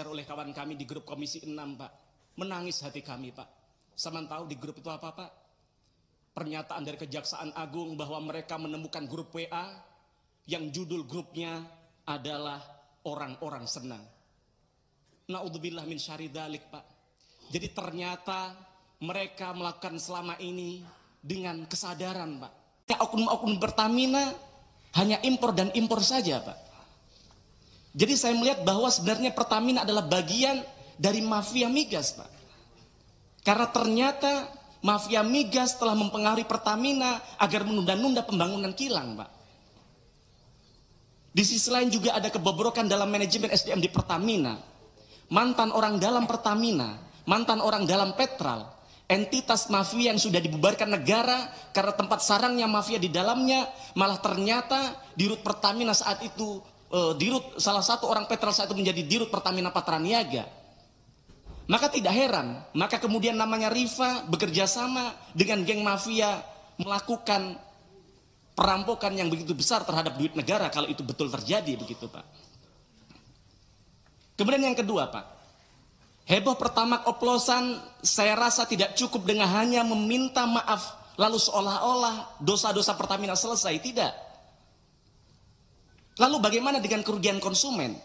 oleh kawan kami di grup Komisi 6, Pak. Menangis hati kami, Pak. Sama tahu di grup itu apa, Pak? Pernyataan dari Kejaksaan Agung bahwa mereka menemukan grup WA yang judul grupnya adalah orang-orang senang. Na'udzubillah min syarri dzalik, Pak. Jadi ternyata mereka melakukan selama ini dengan kesadaran, Pak. Oknum-oknum Pertamina hanya impor dan impor saja, Pak. Jadi saya melihat bahwa sebenarnya Pertamina adalah bagian dari mafia migas, Pak. Karena ternyata mafia migas telah mempengaruhi Pertamina agar menunda-nunda pembangunan kilang, Pak. Di sisi lain juga ada kebobrokan dalam manajemen SDM di Pertamina. Mantan orang dalam Pertamina, mantan orang dalam Petral, entitas mafia yang sudah dibubarkan negara karena tempat sarangnya mafia di dalamnya, malah ternyata dirut Pertamina saat itu, salah satu orang Petral saat itu menjadi dirut Pertamina Patraniaga. Maka tidak heran, maka kemudian namanya Rifa bekerja sama dengan geng mafia melakukan perampokan yang begitu besar terhadap duit negara kalau itu betul terjadi begitu, Pak. Kemudian yang kedua, Pak, heboh Pertamax oplosan, saya rasa tidak cukup dengan hanya meminta maaf lalu seolah-olah dosa-dosa Pertamina selesai, tidak. Lalu bagaimana dengan kerugian konsumen?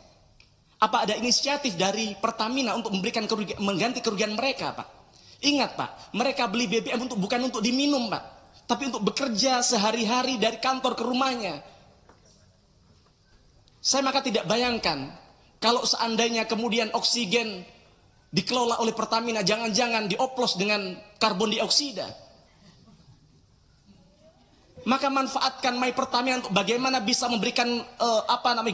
Apa ada inisiatif dari Pertamina untuk memberikan mengganti kerugian mereka, Pak? Ingat, Pak, mereka beli BBM bukan untuk diminum, Pak, tapi untuk bekerja sehari-hari dari kantor ke rumahnya. Saya maka tidak bayangkan kalau seandainya kemudian oksigen dikelola oleh Pertamina, jangan-jangan dioplos dengan karbon dioksida. Maka manfaatkan My Pertamina untuk bagaimana bisa memberikan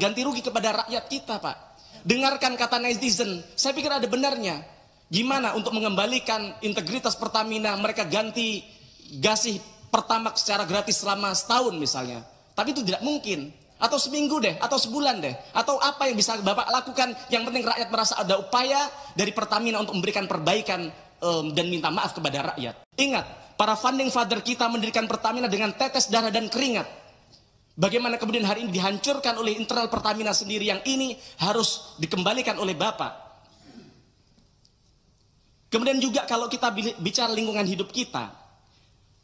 ganti rugi kepada rakyat kita, Pak. Dengarkan kata netizen, saya pikir ada benarnya. Gimana untuk mengembalikan integritas Pertamina, mereka ganti gasih Pertamax secara gratis selama setahun misalnya. Tapi itu tidak mungkin. Atau seminggu deh, atau sebulan deh. Atau apa yang bisa Bapak lakukan, yang penting rakyat merasa ada upaya dari Pertamina untuk memberikan perbaikan dan minta maaf kepada rakyat. Ingat, para founding father kita mendirikan Pertamina dengan tetes darah dan keringat. Bagaimana kemudian hari ini dihancurkan oleh internal Pertamina sendiri, yang ini harus dikembalikan oleh Bapak. Kemudian juga kalau kita bicara lingkungan hidup kita,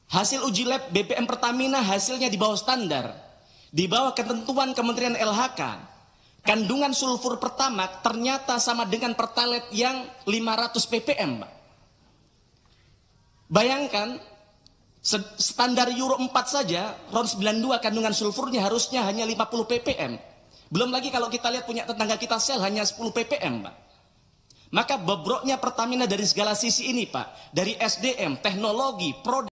hasil uji lab BPM Pertamina hasilnya di bawah standar, di bawah ketentuan Kementerian LHK. Kandungan sulfur Pertamax ternyata sama dengan Pertalite yang 500 ppm, Pak. Bayangkan, standar Euro 4 saja, RON 92 kandungan sulfurnya harusnya hanya 50 ppm. Belum lagi kalau kita lihat punya tetangga kita Shell hanya 10 ppm, Pak. Maka bobroknya Pertamina dari segala sisi ini, Pak. Dari SDM, teknologi, produk.